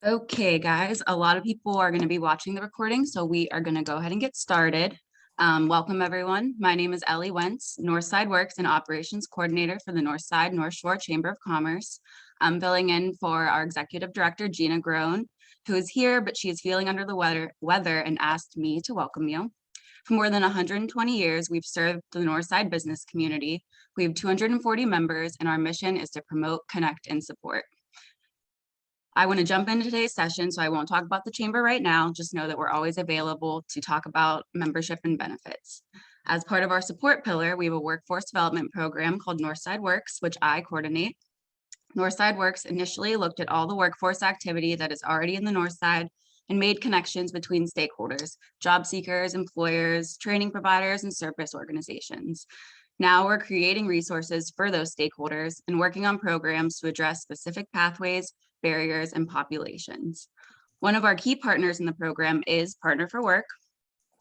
Okay, guys, a lot of people are going to be watching the recording, so we are going to go ahead and get started. Welcome, everyone. My name is Ellie Wentz, Northside Works and Operations Coordinator for the Northside North Shore Chamber of Commerce. I'm filling in for our Executive Director, Gina Groen, who is here, but she is feeling under the weather and asked me to welcome you. For more than 120 years, we've served the Northside business community. We have 240 members, and our mission is to promote, connect, and support. I want to jump into today's session, so I won't talk about the chamber right now. Just know that we're always available to talk about membership and benefits. As part of our support pillar, we have a workforce development program called Northside Works, which I coordinate. Northside Works initially looked at all the workforce activity that is already in the Northside and made connections between stakeholders, job seekers, employers, training providers, and service organizations. Now we're creating resources for those stakeholders and working on programs to address specific pathways, barriers, and populations. One of our key partners in the program is Partner4Work.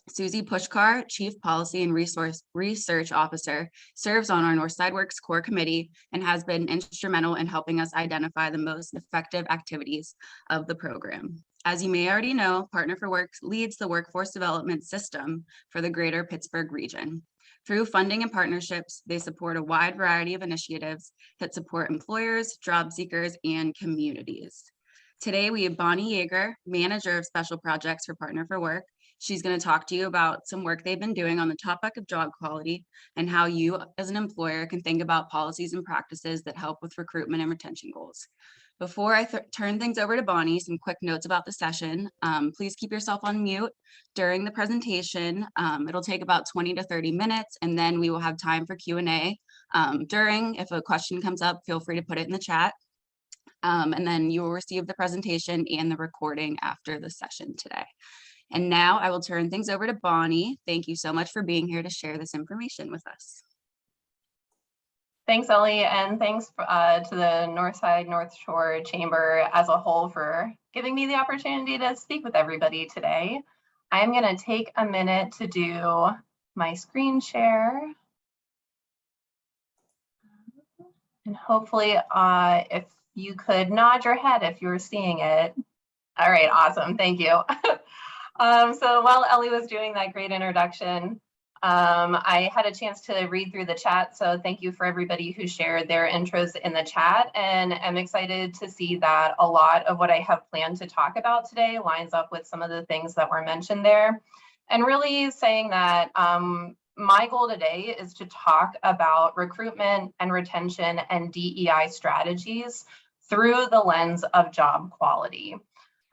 Susie Pushkar, Chief Policy and Research Officer, serves on our Northside Works Core Committee and has been instrumental in helping us identify the most effective activities of the program. As you may already know, Partner4Work leads the workforce development system for the greater Pittsburgh region. Through funding and partnerships, they support a wide variety of initiatives that support employers, job seekers, and communities. Today, we have Bonny Yeager, Manager of Special Projects for Partner4Work. She's going to talk to you about some work they've been doing on the topic of job quality and how you as an employer can think about policies and practices that help with recruitment and retention goals. Before I turn things over to Bonny, some quick notes about the session. Please keep yourself on mute during the presentation. It'll take about 20 to 30 minutes, and then we will have time for Q&A. If a question comes up, feel free to put it in the chat. And then you will receive the presentation and the recording after the session today. And now I will turn things over to Bonny. Thank you so much for being here to share this information with us. Thanks, Ellie, and thanks to the Northside North Shore Chamber as a whole for giving me the opportunity to speak with everybody today. I'm going to take a minute to do my screen share. And hopefully, if you could nod your head if you're seeing it. All right, awesome, thank you. So while Ellie was doing that great introduction, I had a chance to read through the chat, so thank you for everybody who shared their intros in the chat, and I'm excited to see that a lot of what I have planned to talk about today lines up with some of the things that were mentioned there, and really saying that my goal today is to talk about recruitment and retention and DEI strategies through the lens of job quality.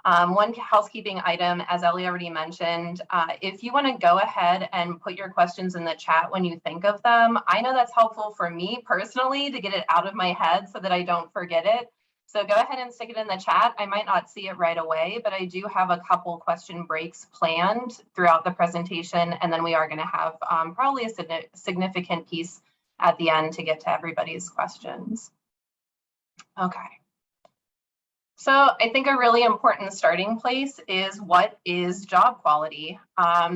One housekeeping item, as Ellie already mentioned, if you want to go ahead and put your questions in the chat when you think of them, I know that's helpful for me personally to get it out of my head so that I don't forget it. So go ahead and stick it in the chat. I might not see it right away, but I do have a couple question breaks planned throughout the presentation, and then we are going to have probably a significant piece at the end to get to everybody's questions. Okay. So I think a really important starting place is, what is job quality?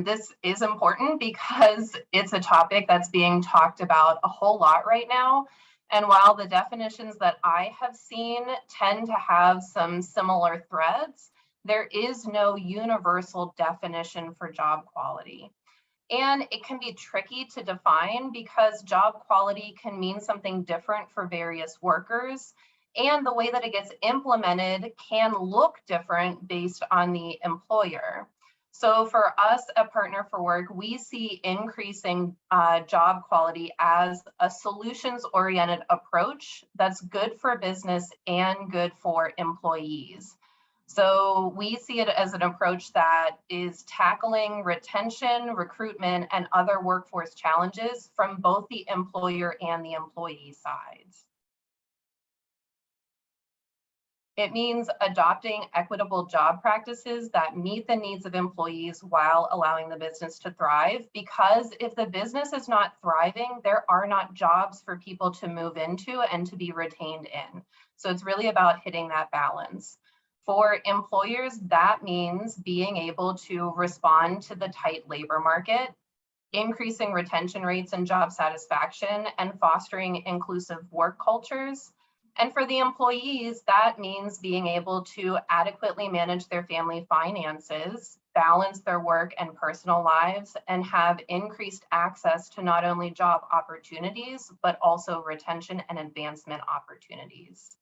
This is important because it's a topic that's being talked about a whole lot right now. And while the definitions that I have seen tend to have some similar threads, there is no universal definition for job quality. And it can be tricky to define because job quality can mean something different for various workers. And the way that it gets implemented can look different based on the employer. So for us at Partner4Work, we see increasing job quality as a solutions-oriented approach that's good for business and good for employees. So we see it as an approach that is tackling retention, recruitment, and other workforce challenges from both the employer and the employee sides. It means adopting equitable job practices that meet the needs of employees while allowing the business to thrive, because if the business is not thriving, there are not jobs for people to move into and to be retained in. So it's really about hitting that balance. For employers, that means being able to respond to the tight labor market, increasing retention rates and job satisfaction, and fostering inclusive work cultures. And for the employees, that means being able to adequately manage their family finances, balance their work and personal lives, and have increased access to not only job opportunities, but also retention and advancement opportunities.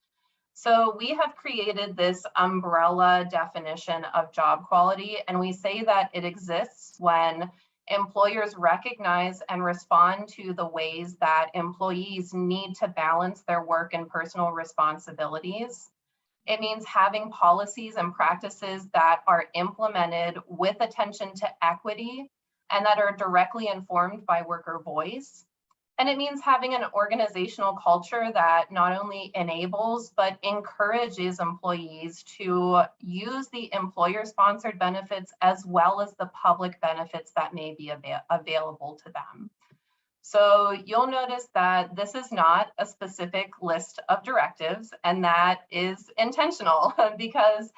So we have created this umbrella definition of job quality, and we say that it exists when employers recognize and respond to the ways that employees need to balance their work and personal responsibilities. It means having policies and practices that are implemented with attention to equity and that are directly informed by worker voice. And it means having an organizational culture that not only enables, but encourages employees to use the employer-sponsored benefits as well as the public benefits that may be available to them. So you'll notice that this is not a specific list of directives, and that is intentional because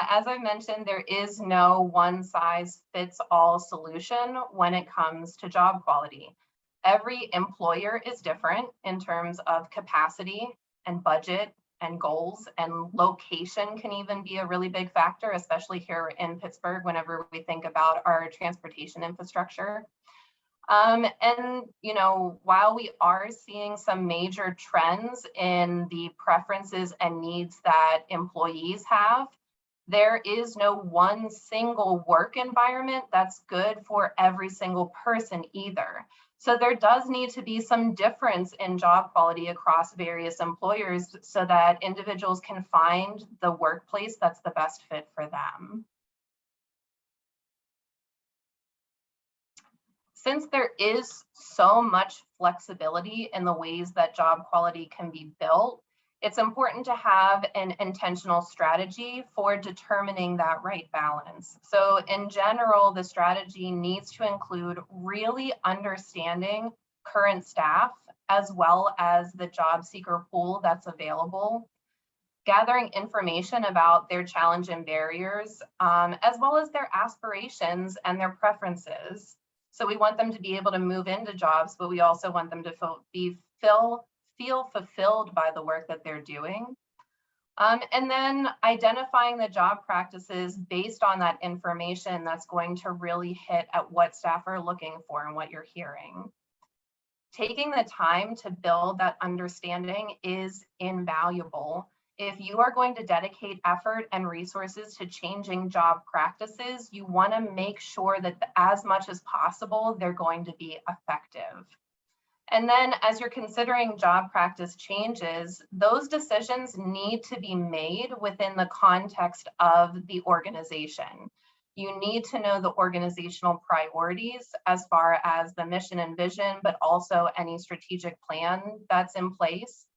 as I mentioned, there is no one size fits all solution when it comes to job quality. Every employer is different in terms of capacity and budget and goals, and location can even be a really big factor, especially here in Pittsburgh, whenever we think about our transportation infrastructure. And while we are seeing some major trends in the preferences and needs that employees have, there is no one single work environment that's good for every single person either. So there does need to be some difference in job quality across various employers so that individuals can find the workplace that's the best fit for them. Since there is so much flexibility in the ways that job quality can be built, it's important to have an intentional strategy for determining that right balance. So in general, the strategy needs to include really understanding current staff as well as the job seeker pool that's available, gathering information about their challenge and barriers, as well as their aspirations and their preferences. So we want them to be able to move into jobs, but we also want them to feel fulfilled by the work that they're doing. And then identifying the job practices based on that information that's going to really hit at what staff are looking for and what you're hearing. Taking the time to build that understanding is invaluable. If you are going to dedicate effort and resources to changing job practices, you want to make sure that as much as possible, they're going to be effective. And then as you're considering job practice changes, those decisions need to be made within the context of the organization. You need to know the organizational priorities as far as the mission and vision, but also any strategic plan that's in place.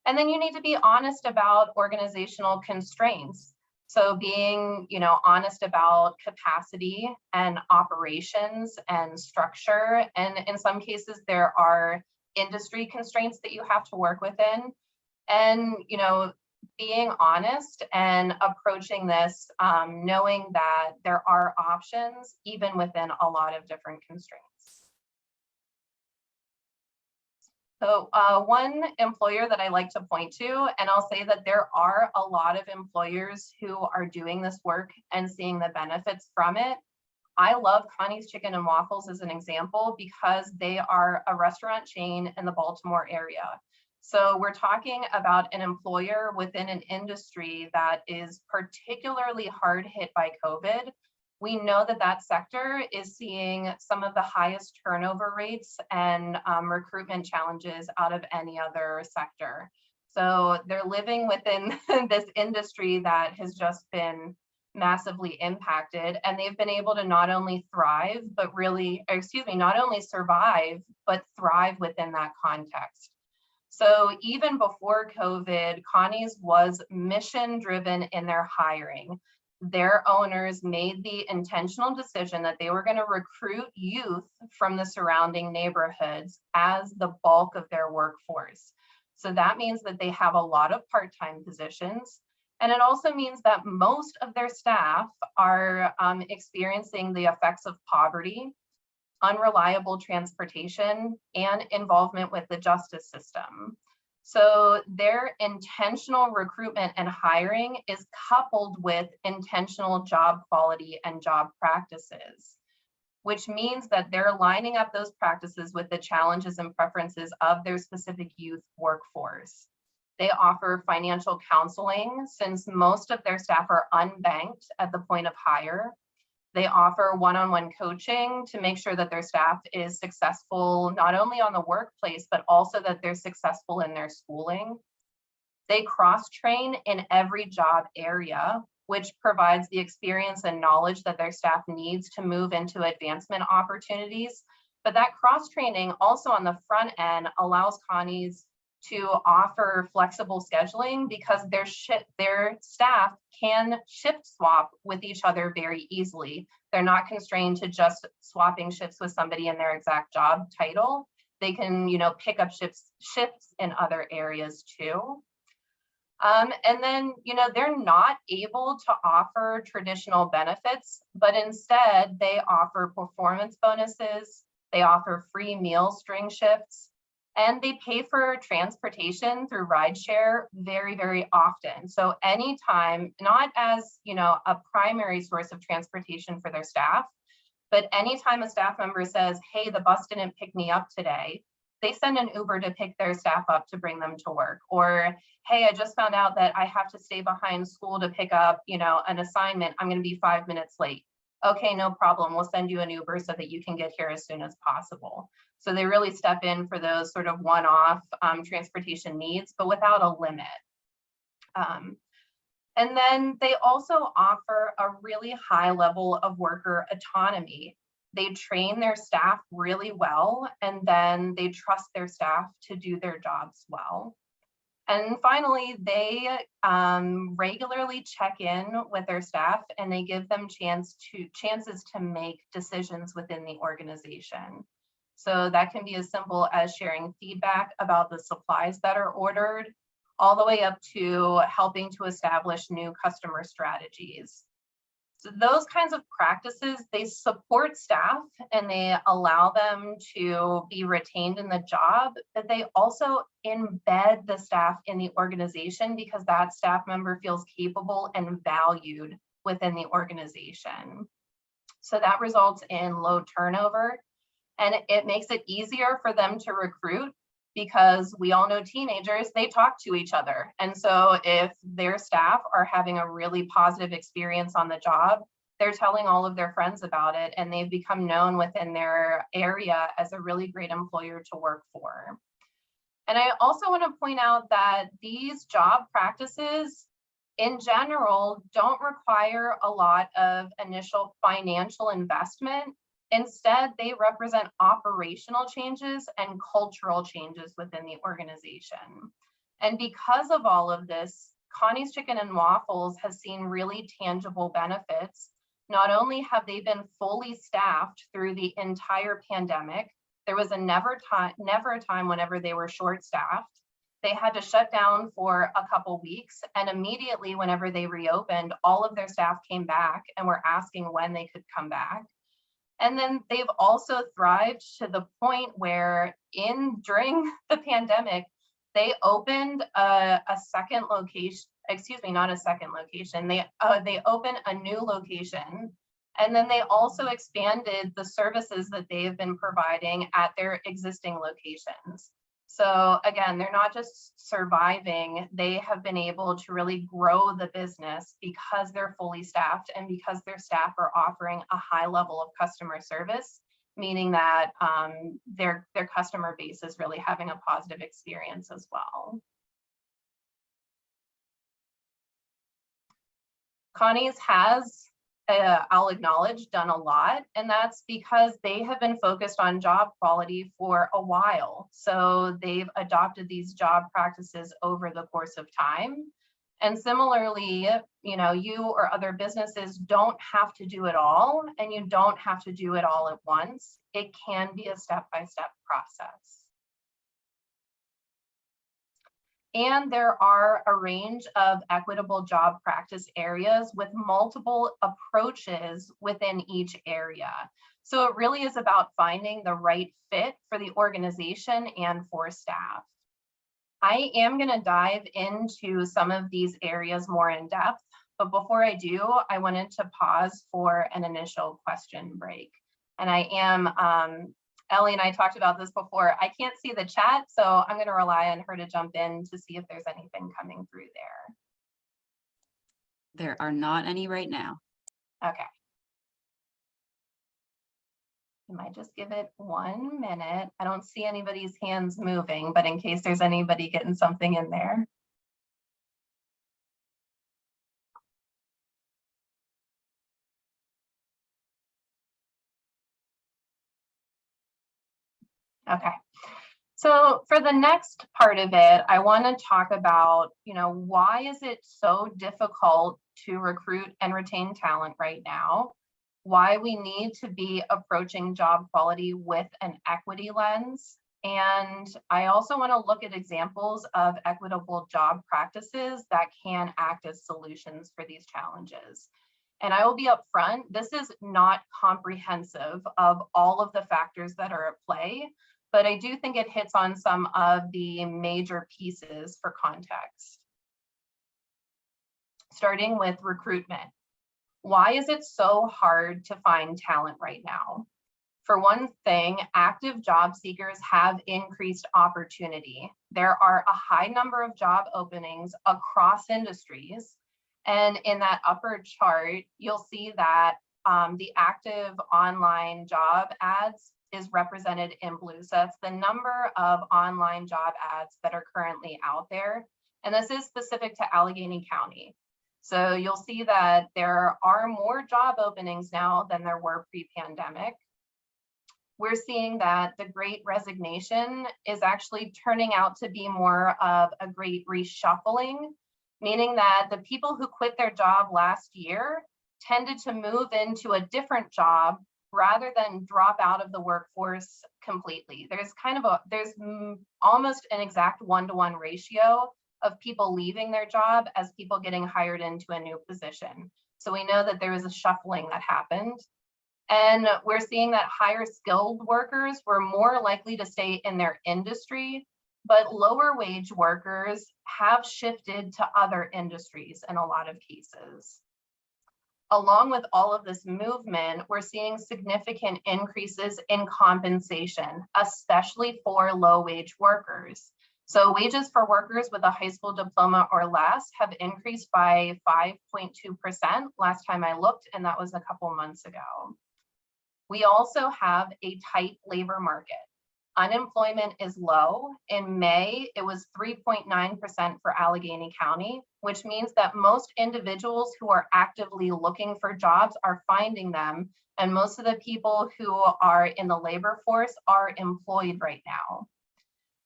And then you need to be honest about organizational constraints. So being, honest about capacity and operations and structure. And in some cases, there are industry constraints that you have to work within. And, being honest and approaching this, knowing that there are options even within a lot of different constraints. So one employer that I like to point to, and I'll say that there are a lot of employers who are doing this work and seeing the benefits from it. I love Connie's Chicken and Waffles as an example because they are a restaurant chain in the Baltimore area. So we're talking about an employer within an industry that is particularly hard hit by COVID. We know that that sector is seeing some of the highest turnover rates and recruitment challenges out of any other sector. So they're living within this industry that has just been massively impacted, and they've been able to not only thrive, but not only survive, but thrive within that context. So even before COVID, Connie's was mission driven in their hiring. Their owners made the intentional decision that they were going to recruit youth from the surrounding neighborhoods as the bulk of their workforce. So that means that they have a lot of part-time positions. And it also means that most of their staff are experiencing the effects of poverty, unreliable transportation, and involvement with the justice system. So their intentional recruitment and hiring is coupled with intentional job quality and job practices, which means that they're lining up those practices with the challenges and preferences of their specific youth workforce. They offer financial counseling since most of their staff are unbanked at the point of hire. They offer one-on-one coaching to make sure that their staff is successful, not only on the workplace, but also that they're successful in their schooling. They cross-train in every job area, which provides the experience and knowledge that their staff needs to move into advancement opportunities. But that cross-training also on the front end allows Connie's to offer flexible scheduling because their staff can shift swap with each other very easily. They're not constrained to just swapping shifts with somebody in their exact job title. They can, pick up shifts in other areas too. And then, they're not able to offer traditional benefits, but instead they offer performance bonuses, they offer free meal string shifts, and they pay for transportation through rideshare very, very often. So anytime, not as, a primary source of transportation for their staff, but anytime a staff member says, hey, the bus didn't pick me up today, they send an Uber to pick their staff up to bring them to work. Or, hey, I just found out that I have to stay behind school to pick up, an assignment. I'm going to be 5 minutes late. Okay, no problem. We'll send you an Uber so that you can get here as soon as possible. So they really step in for those sort of one-off transportation needs, but without a limit. And then they also offer a really high level of worker autonomy. They train their staff really well, and then they trust their staff to do their jobs well. And finally, they regularly check in with their staff and they give them chances to make decisions within the organization. So that can be as simple as sharing feedback about the supplies that are ordered, all the way up to helping to establish new customer strategies. So those kinds of practices, they support staff and they allow them to be retained in the job, but they also embed the staff in the organization because that staff member feels capable and valued within the organization. So that results in low turnover, and it makes it easier for them to recruit because we all know teenagers, they talk to each other. And so if their staff are having a really positive experience on the job, they're telling all of their friends about it, and they've become known within their area as a really great employer to work for. And I also want to point out that these job practices in general don't require a lot of initial financial investment. Instead, they represent operational changes and cultural changes within the organization. And because of all of this, Connie's Chicken and Waffles has seen really tangible benefits. Not only have they been fully staffed through the entire pandemic, there was never a time whenever they were short-staffed. They had to shut down for a couple weeks, and immediately whenever they reopened, all of their staff came back and were asking when they could come back. And then they've also thrived to the point where during the pandemic, they opened a second location, not a second location. They opened a new location. And then they also expanded the services that they have been providing at their existing locations. So again, they're not just surviving, they have been able to really grow the business because they're fully staffed and because their staff are offering a high level of customer service, meaning that their customer base is really having a positive experience as well. Connie's has, I'll acknowledge, done a lot, and that's because they have been focused on job quality for a while. So they've adopted these job practices over the course of time. And similarly, you or other businesses don't have to do it all, and you don't have to do it all at once. It can be a step-by-step process. And there are a range of equitable job practice areas with multiple approaches within each area. So it really is about finding the right fit for the organization and for staff. I am going to dive into some of these areas more in depth, but before I do, I wanted to pause for an initial question break. And I am, Ellie and I talked about this before. I can't see the chat, so I'm going to rely on her to jump in to see if there's anything coming through there. There are not any right now. Okay. I might just give it 1 minute. I don't see anybody's hands moving, but in case there's anybody getting something in there. Okay. So for the next part of it, I want to talk about, why is it so difficult to recruit and retain talent right now? Why we need to be approaching job quality with an equity lens. And I also want to look at examples of equitable job practices that can act as solutions for these challenges. And I will be upfront, this is not comprehensive of all of the factors that are at play, but I do think it hits on some of the major pieces for context. Starting with recruitment. Why is it so hard to find talent right now? For one thing, active job seekers have increased opportunity. There are a high number of job openings across industries. And in that upper chart, you'll see that the active online job ads is represented in blue. So that's the number of online job ads that are currently out there. And this is specific to Allegheny County. So you'll see that there are more job openings now than there were pre-pandemic. We're seeing that the Great Resignation is actually turning out to be more of a great reshuffling, meaning that the people who quit their job last year tended to move into a different job rather than drop out of the workforce completely. There's almost an exact 1-to-1 ratio of people leaving their job as people getting hired into a new position. So we know that there was a shuffling that happened. And we're seeing that higher skilled workers were more likely to stay in their industry, but lower wage workers have shifted to other industries in a lot of cases. Along with all of this movement, we're seeing significant increases in compensation, especially for low wage workers. So wages for workers with a high school diploma or less have increased by 5.2% last time I looked, and that was a couple months ago. We also have a tight labor market. Unemployment is low. In May, it was 3.9% for Allegheny County, which means that most individuals who are actively looking for jobs are finding them, and most of the people who are in the labor force are employed right now.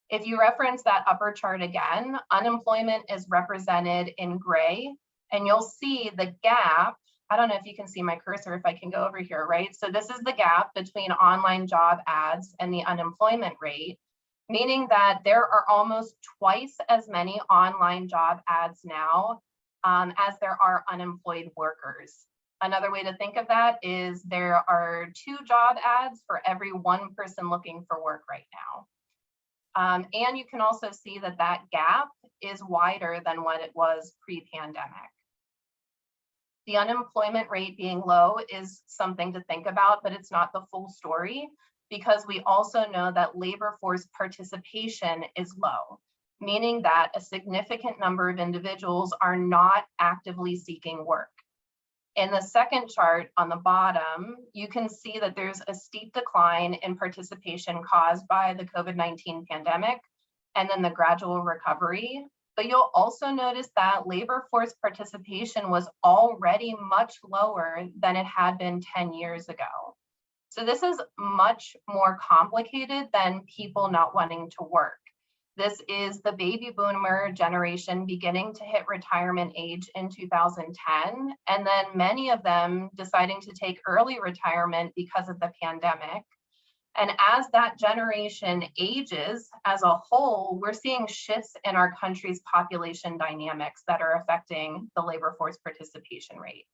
If you reference that upper chart again, unemployment is represented in gray, and you'll see the gap. I don't know if you can see my cursor, if I can go over here, right? So this is the gap between online job ads and the unemployment rate, meaning that there are almost twice as many online job ads now as there are unemployed workers. Another way to think of that is there are 2 job ads for every 1 person looking for work right now. And you can also see that that gap is wider than what it was pre-pandemic. The unemployment rate being low is something to think about, but it's not the full story, because we also know that labor force participation is low, meaning that a significant number of individuals are not actively seeking work. In the second chart on the bottom, you can see that there's a steep decline in participation caused by the COVID-19 pandemic and then the gradual recovery. But you'll also notice that labor force participation was already much lower than it had been 10 years ago. So this is much more complicated than people not wanting to work. This is the baby boomer generation beginning to hit retirement age in 2010, and then many of them deciding to take early retirement because of the pandemic. And as that generation ages as a whole, we're seeing shifts in our country's population dynamics that are affecting the labor force participation rate.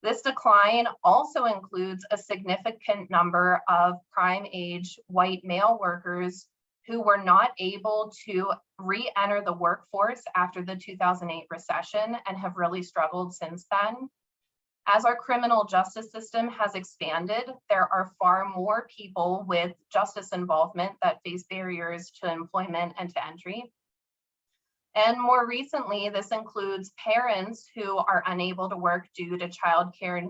This decline also includes a significant number of prime age white male workers who were not able to re-enter the workforce after the 2008 recession and have really struggled since then. As our criminal justice system has expanded, there are far more people with justice involvement that face barriers to employment and to entry. And more recently, this includes parents who are unable to work due to childcare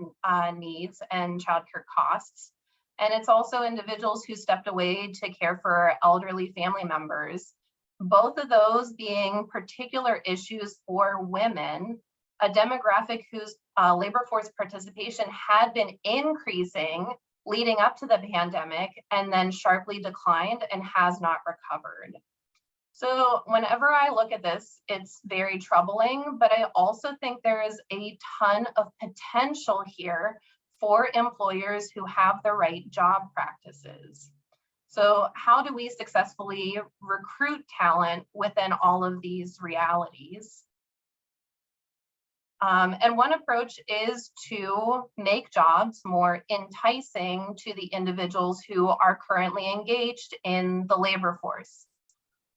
needs and childcare costs. And it's also individuals who stepped away to care for elderly family members. Both of those being particular issues for women, a demographic whose labor force participation had been increasing leading up to the pandemic and then sharply declined and has not recovered. So whenever I look at this, it's very troubling, but I also think there is a ton of potential here for employers who have the right job practices. So how do we successfully recruit talent within all of these realities? And one approach is to make jobs more enticing to the individuals who are currently engaged in the labor force.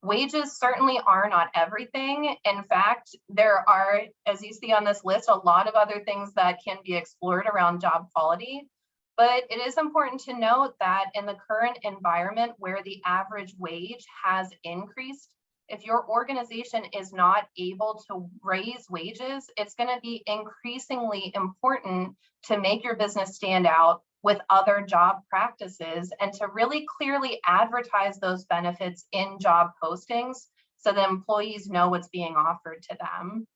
Wages certainly are not everything. In fact, there are, as you see on this list, a lot of other things that can be explored around job quality. But it is important to note that in the current environment where the average wage has increased, if your organization is not able to raise wages, it's going to be increasingly important to make your business stand out with other job practices and to really clearly advertise those benefits in job postings so that employees know what's being offered to them.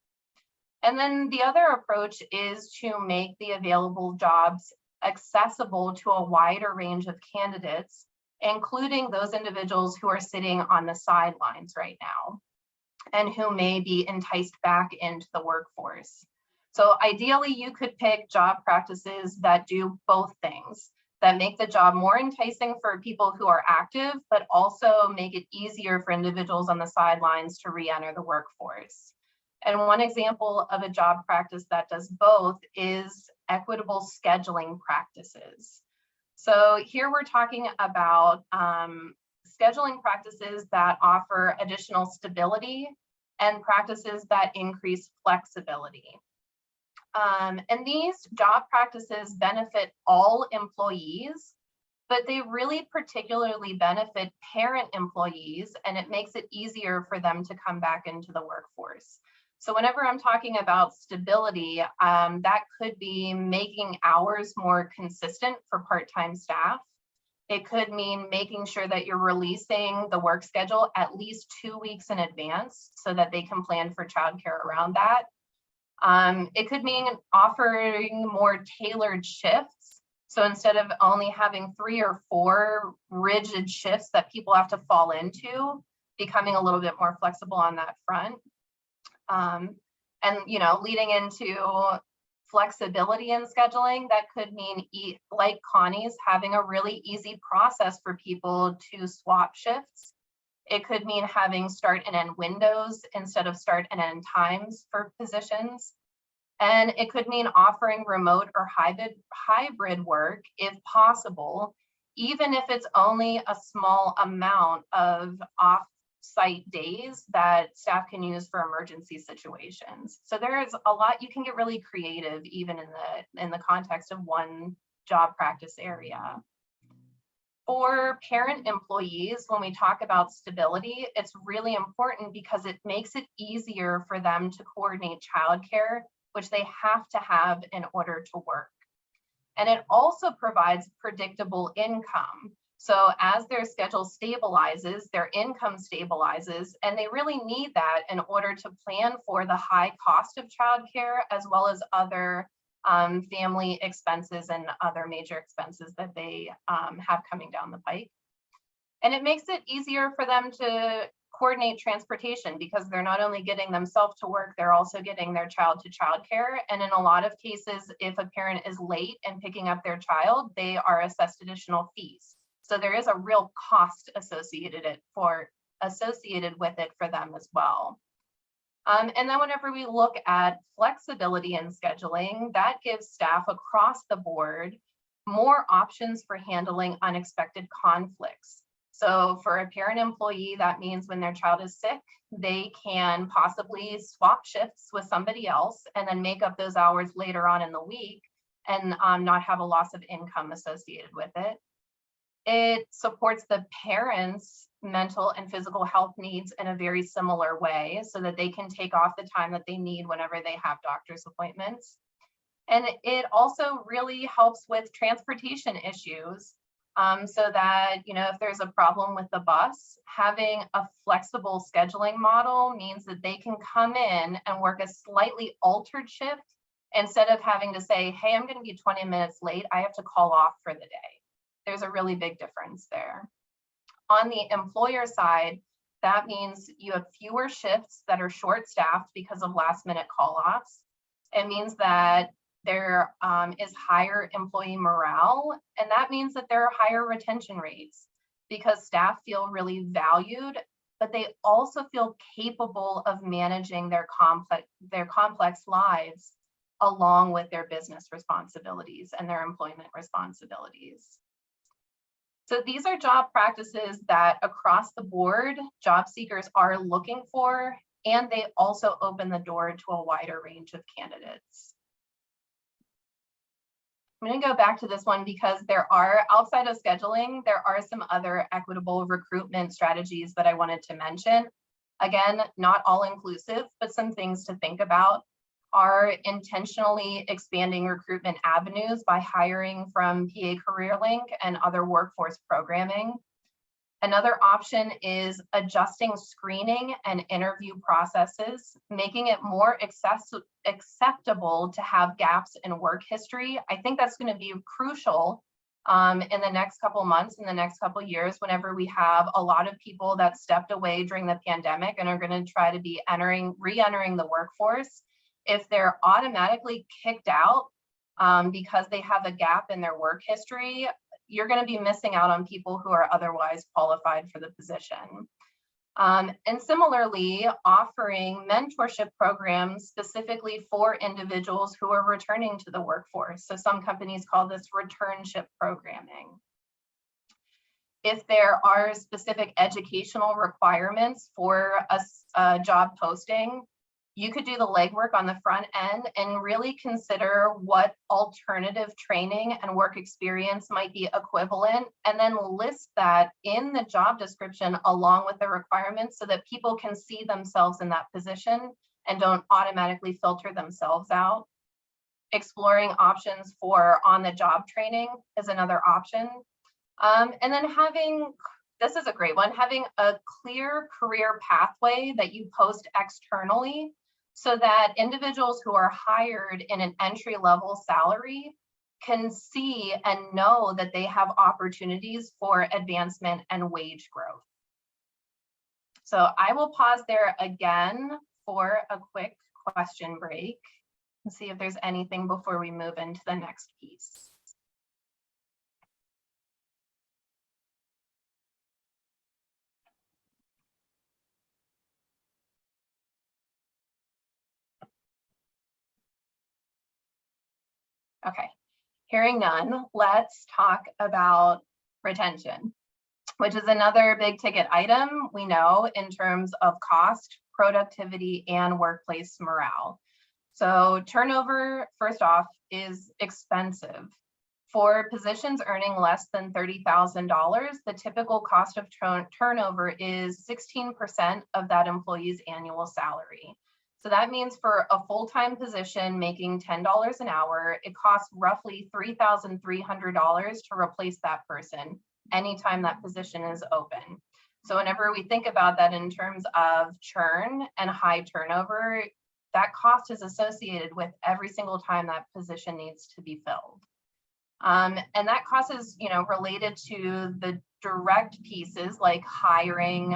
And then the other approach is to make the available jobs accessible to a wider range of candidates, including those individuals who are sitting on the sidelines right now and who may be enticed back into the workforce. So ideally, you could pick job practices that do both things, that make the job more enticing for people who are active, but also make it easier for individuals on the sidelines to re-enter the workforce. And one example of a job practice that does both is equitable scheduling practices. So here we're talking about scheduling practices that offer additional stability and practices that increase flexibility. And these job practices benefit all employees, but they really particularly benefit parent employees, and it makes it easier for them to come back into the workforce. So whenever I'm talking about stability, that could be making hours more consistent for part-time staff. It could mean making sure that you're releasing the work schedule at least 2 weeks in advance so that they can plan for childcare around that. It could mean offering more tailored shifts. So instead of only having 3 or 4 rigid shifts that people have to fall into, becoming a little bit more flexible on that front. And leading into flexibility in scheduling, that could mean, like Connie's, having a really easy process for people to swap shifts. It could mean having start and end windows instead of start and end times for positions. And it could mean offering remote or hybrid work if possible, even if it's only a small amount of off-site days that staff can use for emergency situations. So there's a lot, you can get really creative even in the context of one job practice area. For parent employees, when we talk about stability, it's really important because it makes it easier for them to coordinate childcare, which they have to have in order to work. And it also provides predictable income. So as their schedule stabilizes, their income stabilizes, and they really need that in order to plan for the high cost of childcare, as well as other family expenses and other major expenses that they have coming down the pike. And it makes it easier for them to coordinate transportation because they're not only getting themselves to work, they're also getting their child to childcare. And in a lot of cases, if a parent is late in picking up their child, they are assessed additional fees. So there is a real cost associated with it for them as well. And then whenever we look at flexibility in scheduling, that gives staff across the board more options for handling unexpected conflicts. So for a parent employee, that means when their child is sick, they can possibly swap shifts with somebody else and then make up those hours later on in the week and not have a loss of income associated with it. It supports the parents' mental and physical health needs in a very similar way so that they can take off the time that they need whenever they have doctor's appointments. And it also really helps with transportation issues so that, if there's a problem with the bus, having a flexible scheduling model means that they can come in and work a slightly altered shift instead of having to say, hey, I'm going to be 20 minutes late. I have to call off for the day. There's a really big difference there. On the employer side, that means you have fewer shifts that are short-staffed because of last-minute call-offs. It means that there is higher employee morale, and that means that there are higher retention rates because staff feel really valued, but they also feel capable of managing their complex lives along with their business responsibilities and their employment responsibilities. So these are job practices that across the board, job seekers are looking for, and they also open the door to a wider range of candidates. I'm going to go back to this one because there are, outside of scheduling, there are some other equitable recruitment strategies that I wanted to mention. Again, not all inclusive, but some things to think about are intentionally expanding recruitment avenues by hiring from PA CareerLink and other workforce programming. Another option is adjusting screening and interview processes, making it more acceptable to have gaps in work history. I think that's going to be crucial in the next couple months, in the next couple years, whenever we have a lot of people that stepped away during the pandemic and are going to try to be re-entering the workforce. If they're automatically kicked out because they have a gap in their work history, you're going to be missing out on people who are otherwise qualified for the position. And similarly, offering mentorship programs specifically for individuals who are returning to the workforce. So some companies call this returnship programming. If there are specific educational requirements for a job posting, you could do the legwork on the front end and really consider what alternative training and work experience might be equivalent, and then list that in the job description along with the requirements so that people can see themselves in that position and don't automatically filter themselves out. Exploring options for on-the-job training is another option. And then this is a great one, having a clear career pathway that you post externally so that individuals who are hired in an entry-level salary can see and know that they have opportunities for advancement and wage growth. So I will pause there again for a quick question break and see if there's anything before we move into the next piece. Okay, hearing none, let's talk about retention, which is another big ticket item we know in terms of cost, productivity, and workplace morale. So turnover, first off, is expensive. For positions earning less than $30,000, the typical cost of turnover is 16% of that employee's annual salary. So that means for a full-time position making $10 an hour, it costs roughly $3,300 to replace that person anytime that position is open. So whenever we think about that in terms of churn and high turnover, that cost is associated with every single time that position needs to be filled. And that cost is, related to the direct pieces like hiring,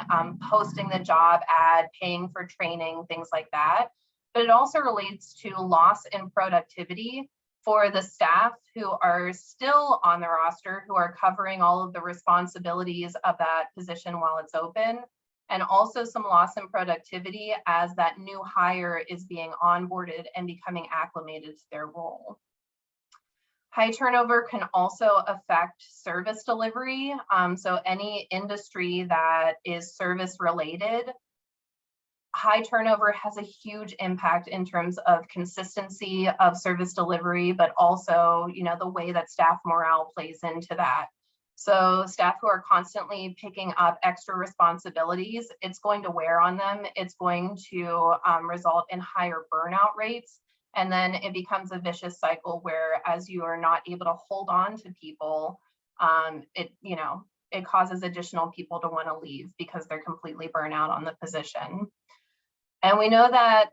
posting the job ad, paying for training, things like that. But it also relates to loss in productivity for the staff who are still on the roster, who are covering all of the responsibilities of that position while it's open, and also some loss in productivity as that new hire is being onboarded and becoming acclimated to their role. High turnover can also affect service delivery. So any industry that is service related, high turnover has a huge impact in terms of consistency of service delivery, but also, the way that staff morale plays into that. So staff who are constantly picking up extra responsibilities, it's going to wear on them. It's going to result in higher burnout rates. And then it becomes a vicious cycle where, as you are not able to hold on to people, it causes additional people to want to leave because they're completely burnt out on the position. And we know that,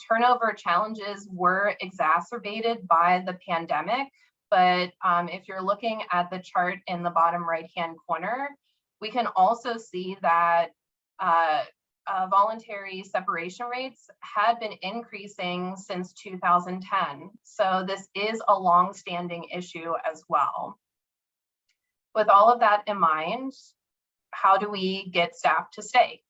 turnover challenges were exacerbated by the pandemic. But if you're looking at the chart in the bottom right-hand corner, we can also see that voluntary separation rates had been increasing since 2010. So this is a long-standing issue as well. With all of that in mind, how do we get staff to stay?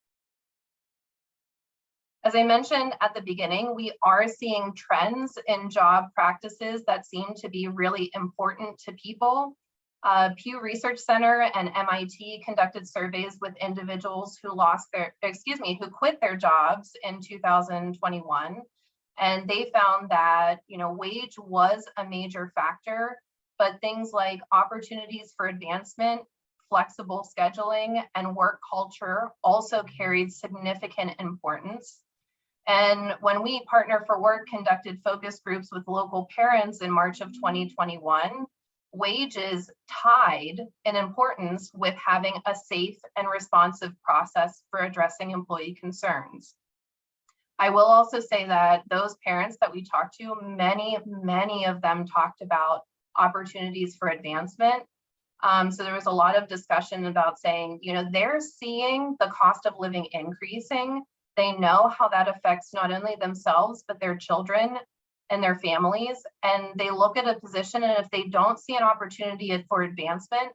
As I mentioned at the beginning, we are seeing trends in job practices that seem to be really important to people. Pew Research Center and MIT conducted surveys with individuals who who quit their jobs in 2021. And they found that, wage was a major factor, but things like opportunities for advancement, flexible scheduling, and work culture also carried significant importance. And when we, Partner4Work, conducted focus groups with local parents in March of 2021, wages tied in importance with having a safe and responsive process for addressing employee concerns. I will also say that those parents that we talked to, many of them talked about opportunities for advancement. So there was a lot of discussion about saying, they're seeing the cost of living increasing. They know how that affects not only themselves, but their children and their families. And they look at a position, and if they don't see an opportunity for advancement,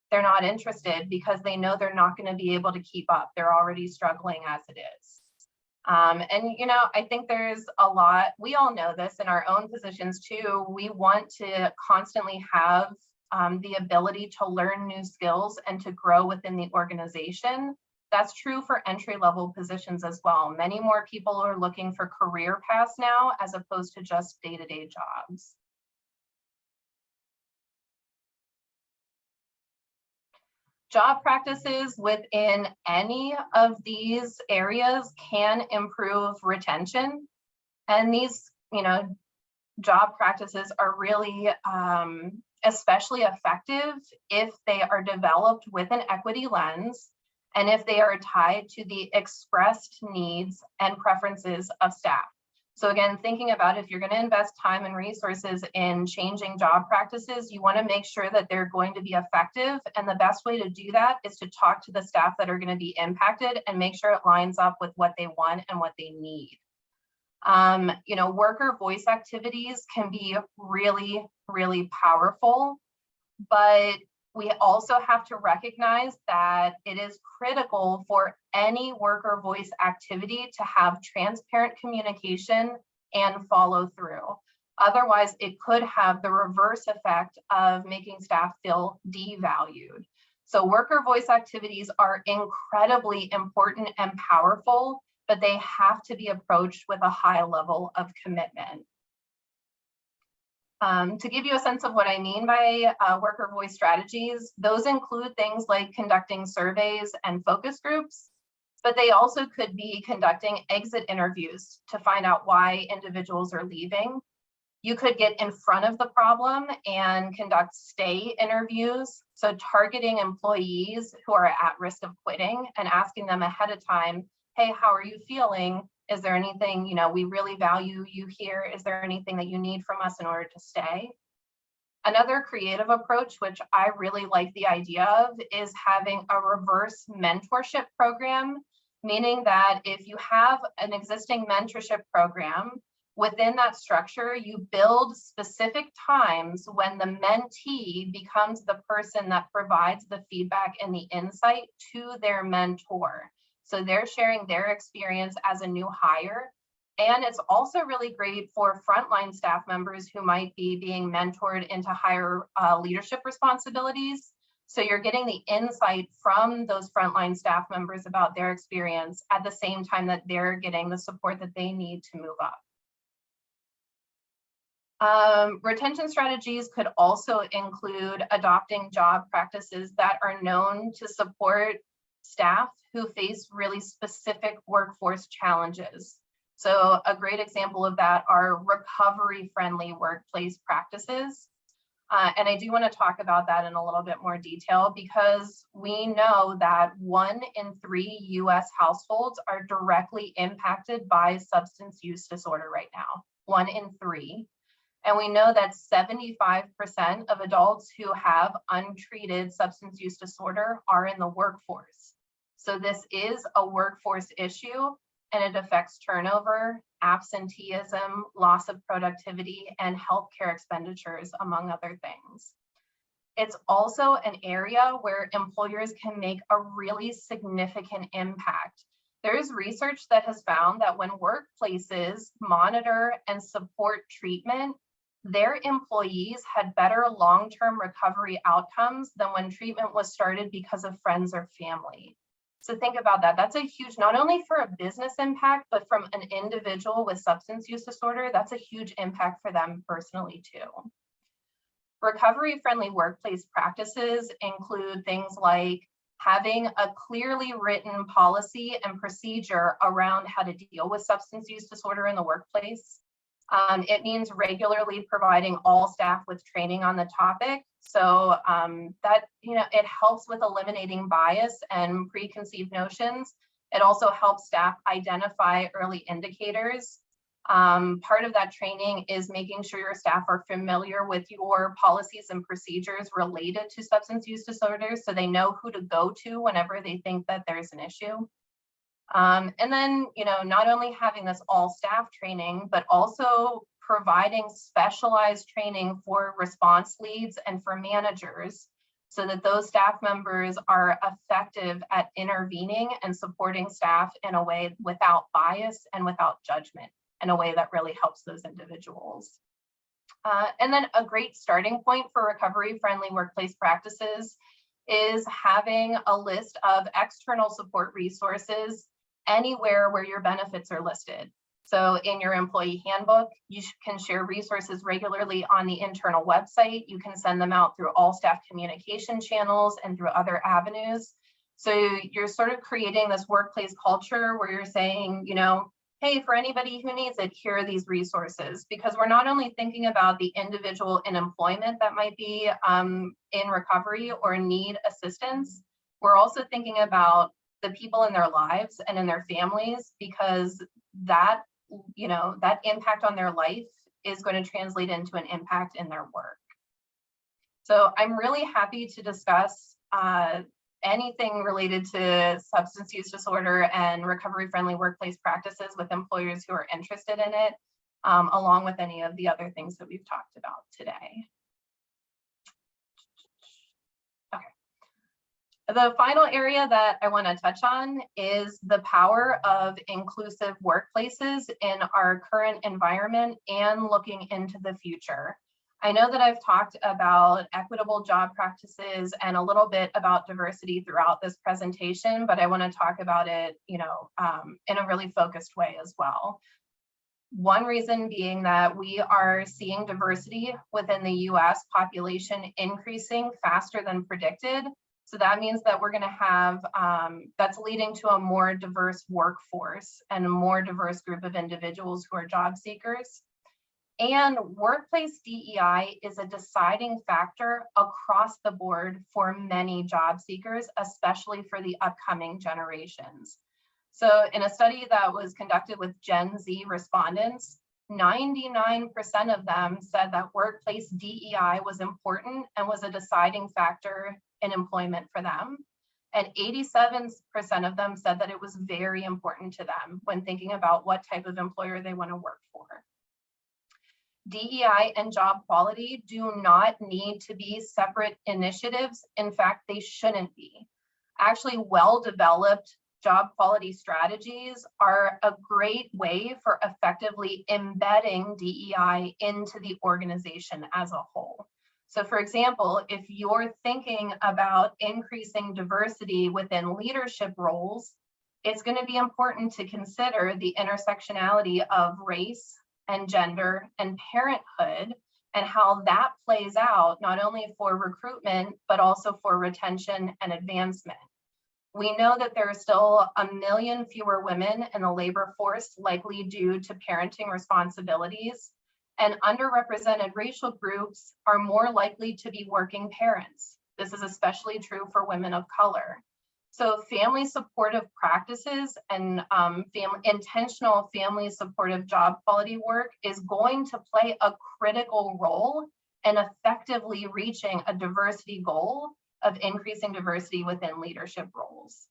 they're not interested because they know they're not going to be able to keep up. They're already struggling as it is. I think there's a lot, we all know this in our own positions too. We want to constantly have the ability to learn new skills and to grow within the organization. That's true for entry-level positions as well. Many more people are looking for career paths now as opposed to just day-to-day jobs. Job practices within any of these areas can improve retention. And these, job practices are really especially effective if they are developed with an equity lens, and if they are tied to the expressed needs and preferences of staff. So again, thinking about if you're going to invest time and resources in changing job practices, you want to make sure that they're going to be effective. And the best way to do that is to talk to the staff that are going to be impacted and make sure it lines up with what they want and what they need. Worker voice activities can be really, really powerful, but we also have to recognize that it is critical for any worker voice activity to have transparent communication and follow through. Otherwise, it could have the reverse effect of making staff feel devalued. So worker voice activities are incredibly important and powerful, but they have to be approached with a high level of commitment. To give you a sense of what I mean by worker voice strategies, those include things like conducting surveys and focus groups, but they also could be conducting exit interviews to find out why individuals are leaving. You could get in front of the problem and conduct stay interviews, so targeting employees who are at risk of quitting and asking them ahead of time, hey, how are you feeling? Is there anything, we really value you here. Is there anything that you need from us in order to stay? Another creative approach, which I really like the idea of, is having a reverse mentorship program, meaning that if you have an existing mentorship program, within that structure, you build specific times when the mentee becomes the person that provides the feedback and the insight to their mentor. So they're sharing their experience as a new hire, And it's also really great for frontline staff members who might be being mentored into higher leadership responsibilities. So you're getting the insight from those frontline staff members about their experience at the same time that they're getting the support that they need to move up. Retention strategies could also include adopting job practices that are known to support staff who face really specific workforce challenges. So a great example of that are recovery-friendly workplace practices. And I do want to talk about that in a little bit more detail because we know that 1 in 3 US households are directly impacted by substance use disorder right now, 1 in 3. And we know that 75% of adults who have untreated substance use disorder are in the workforce. So this is a workforce issue, and it affects turnover, absenteeism, loss of productivity, and healthcare expenditures, among other things. It's also an area where employers can make a really significant impact. There is research that has found that when workplaces monitor and support treatment, their employees had better long-term recovery outcomes than when treatment was started because of friends or family. So think about that. That's a huge, not only for a business impact, but from an individual with substance use disorder, that's a huge impact for them personally too. Recovery-friendly workplace practices include things like having a clearly written policy and procedure around how to deal with substance use disorder in the workplace. It means regularly providing all staff with training on the topic. So that, it helps with eliminating bias and preconceived notions. It also helps staff identify early indicators. Part of that training is making sure your staff are familiar with your policies and procedures related to substance use disorders so they know who to go to whenever they think that there's an issue. And then, not only having this all staff training, but also providing specialized training for response leads and for managers so that those staff members are effective at intervening and supporting staff in a way without bias and without judgment, in a way that really helps those individuals. And then a great starting point for recovery-friendly workplace practices is having a list of external support resources anywhere where your benefits are listed. So in your employee handbook, you can share resources regularly on the internal website. You can send them out through all staff communication channels and through other avenues. So you're sort of creating this workplace culture where you're saying, hey, for anybody who needs it, here are these resources, because we're not only thinking about the individual in employment that might be in recovery or need assistance, we're also thinking about the people in their lives and in their families, because that, that impact on their life is going to translate into an impact in their work. So I'm really happy to discuss anything related to substance use disorder and recovery-friendly workplace practices with employers who are interested in it, along with any of the other things that we've talked about today. Okay. The final area that I want to touch on is the power of inclusive workplaces in our current environment and looking into the future. I know that I've talked about equitable job practices and a little bit about diversity throughout this presentation, but I want to talk about it, in a really focused way as well. One reason being that we are seeing diversity within the US population increasing faster than predicted. So that means that we're going to have, that's leading to a more diverse workforce and a more diverse group of individuals who are job seekers. And workplace DEI is a deciding factor across the board for many job seekers, especially for the upcoming generations. So in a study that was conducted with Gen Z respondents, 99% of them said that workplace DEI was important and was a deciding factor in employment for them. And 87% of them said that it was very important to them when thinking about what type of employer they want to work for. DEI and job quality do not need to be separate initiatives. In fact, they shouldn't be. Actually, well-developed job quality strategies are a great way for effectively embedding DEI into the organization as a whole. So for example, if you're thinking about increasing diversity within leadership roles, it's going to be important to consider the intersectionality of race and gender and parenthood and how that plays out not only for recruitment, but also for retention and advancement. We know that there are still 1 million fewer women in the labor force, likely due to parenting responsibilities, and underrepresented racial groups are more likely to be working parents. This is especially true for women of color. So family supportive practices and intentional family supportive job quality work is going to play a critical role in effectively reaching a diversity goal of increasing diversity within leadership roles.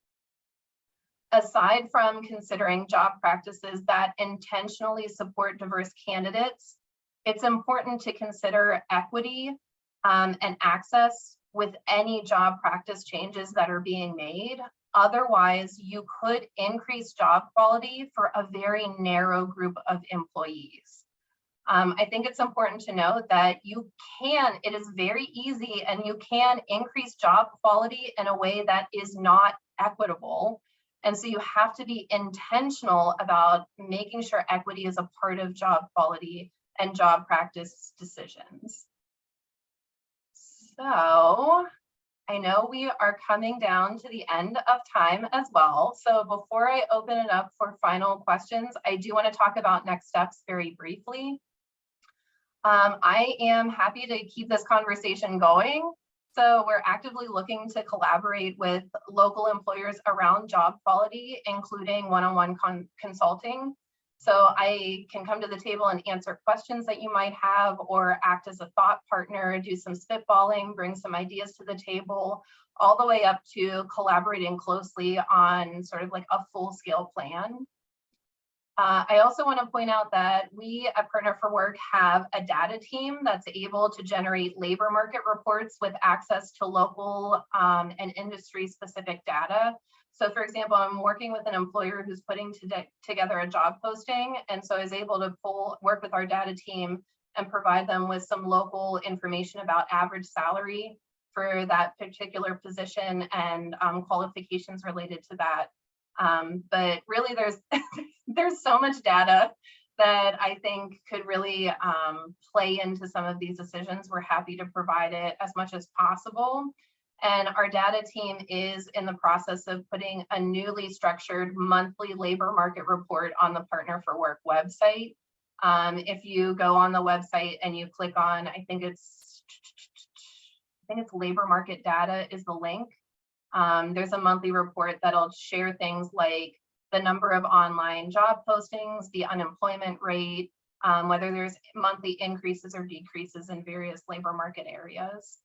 Aside from considering job practices that intentionally support diverse candidates, it's important to consider equity and access with any job practice changes that are being made. Otherwise, you could increase job quality for a very narrow group of employees. I think it's important to note that it is very easy and you can increase job quality in a way that is not equitable. And so you have to be intentional about making sure equity is a part of job quality and job practice decisions. So I know we are coming down to the end of time as well. So before I open it up for final questions, I do want to talk about next steps very briefly. I am happy to keep this conversation going. So we're actively looking to collaborate with local employers around job quality, including one-on-one consulting. So I can come to the table and answer questions that you might have, or act as a thought partner, do some spitballing, bring some ideas to the table, all the way up to collaborating closely on sort of like a full-scale plan. I also want to point out that we at Partner4Work have a data team that's able to generate labor market reports with access to local and industry-specific data. So for example, I'm working with an employer who's putting together a job posting, and so is able to work with our data team and provide them with some local information about average salary for that particular position and qualifications related to that. But really there's so much data that I think could really play into some of these decisions. We're happy to provide it as much as possible. And our data team is in the process of putting a newly structured monthly labor market report on the Partner4Work website. If you go on the website and you click on, I think it's labor market data is the link. There's a monthly report that'll share things like the number of online job postings, the unemployment rate, whether there's monthly increases or decreases in various labor market areas.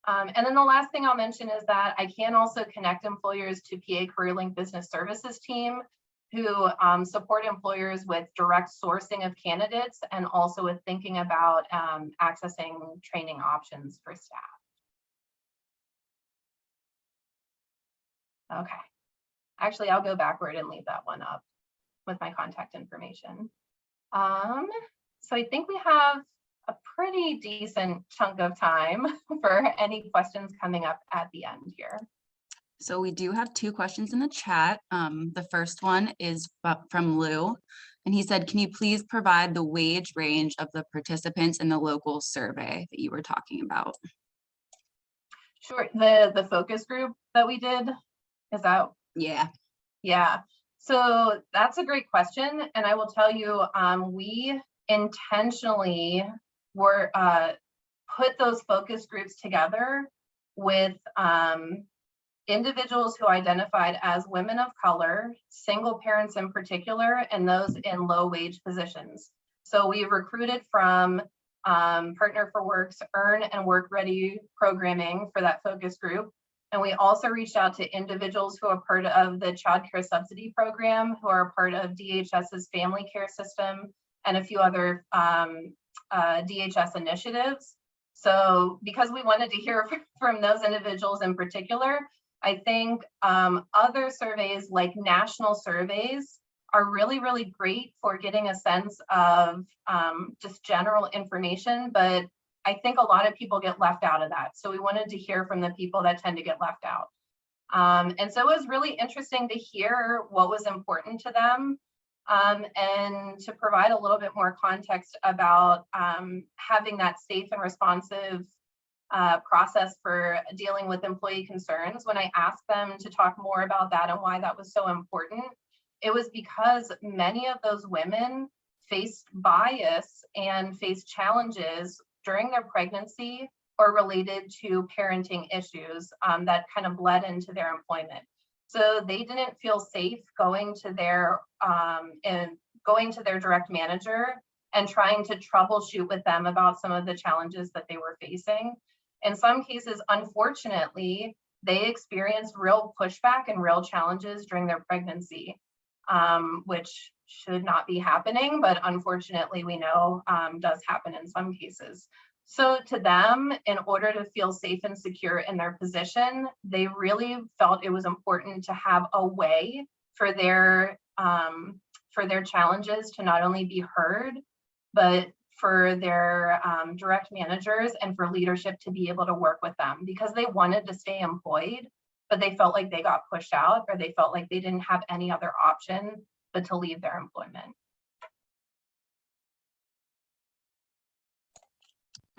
And then the last thing I'll mention is that I can also connect employers to PA CareerLink Business Services team, who support employers with direct sourcing of candidates and also with thinking about accessing training options for staff. Okay, actually, I'll go backward and leave that one up with my contact information. So I think we have a pretty decent chunk of time for any questions coming up at the end here. So we do have 2 questions in the chat. The first one is from Lou, and he said, can you please provide the wage range of the participants in the local survey that you were talking about? Sure, the focus group that we did, is that? Yeah, so that's a great question. And I will tell you, we intentionally put those focus groups together with individuals who identified as women of color, single parents in particular, and those in low wage positions. So we recruited from Partner4Work's Earn and Work Ready programming for that focus group. And we also reached out to individuals who are part of the Child Care Subsidy Program, who are part of DHS's family care system, and a few other DHS initiatives. So because we wanted to hear from those individuals in particular, I think other surveys like national surveys are really, really great for getting a sense of just general information, but I think a lot of people get left out of that. So we wanted to hear from the people that tend to get left out. And so it was really interesting to hear what was important to them, and to provide a little bit more context about having that safe and responsive process for dealing with employee concerns. When I asked them to talk more about that and why that was so important, it was because many of those women faced bias and faced challenges during their pregnancy or related to parenting issues that kind of bled into their employment. So they didn't feel safe going to their direct manager and trying to troubleshoot with them about some of the challenges that they were facing. In some cases, unfortunately, they experienced real pushback and real challenges during their pregnancy, which should not be happening, but unfortunately we know does happen in some cases. So to them, in order to feel safe and secure in their position, they really felt it was important to have a way for their challenges to not only be heard, but for their direct managers and for leadership to be able to work with them, because they wanted to stay employed, but they felt like they got pushed out, or they felt like they didn't have any other option but to leave their employment.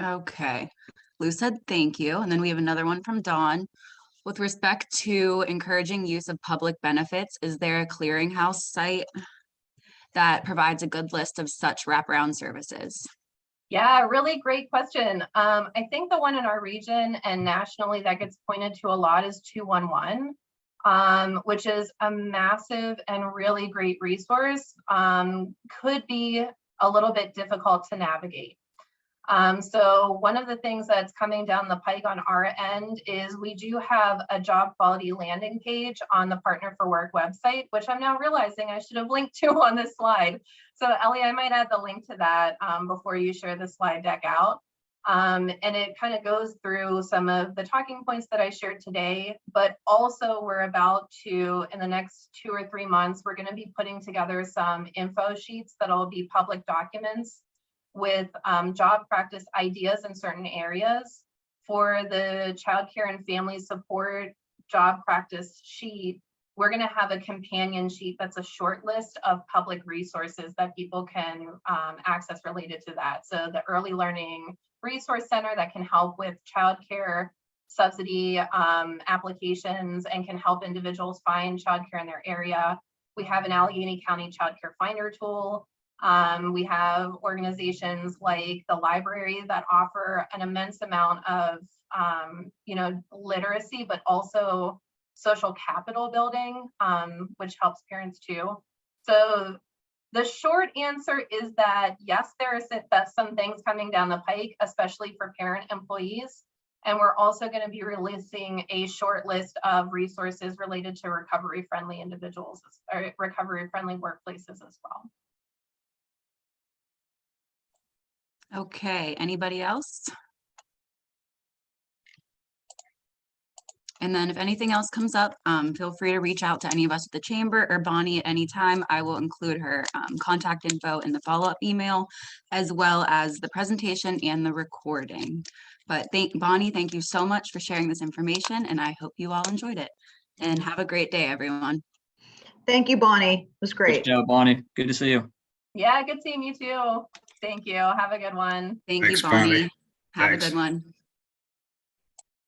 Okay, Lou said thank you. And then we have another one from Dawn. With respect to encouraging use of public benefits, is there a clearinghouse site that provides a good list of such wraparound services? Yeah, really great question. I think the one in our region and nationally that gets pointed to a lot is 211, which is a massive and really great resource. Could be a little bit difficult to navigate. So one of the things that's coming down the pike on our end is we do have a job quality landing page on the Partner4Work website, which I'm now realizing I should have linked to on this slide. So Ellie, I might add the link to that before you share the slide deck out. And it kind of goes through some of the talking points that I shared today, but also we're about to, in the next 2 or 3 months, we're going to be putting together some info sheets that'll be public documents with job practice ideas in certain areas. For the child care and family support job practice sheet, we're going to have a companion sheet that's a short list of public resources that people can access related to that. So the Early Learning Resource Center that can help with child care subsidy applications and can help individuals find child care in their area. We have an Allegheny County Child Care Finder tool. We have organizations like the library that offer an immense amount of literacy, but also social capital building, which helps parents too. So the short answer is that yes, there are some things coming down the pike, especially for parent employees. And we're also going to be releasing a short list of resources related to recovery-friendly individuals or recovery-friendly workplaces as well. Okay, anybody else? And then if anything else comes up, feel free to reach out to any of us at the chamber or Bonnie at any time. I will include her contact info in the follow-up email, as well as the presentation and the recording. But Bonnie, thank you so much for sharing this information, and I hope you all enjoyed it. And have a great day, everyone. Thank you, Bonnie. It was great. Good job, Bonnie. Good to see you. Yeah, good seeing you too. Thank you. Have a good one. Thank Thanks, you, Bonnie. Bonnie. Have Thanks. a good one.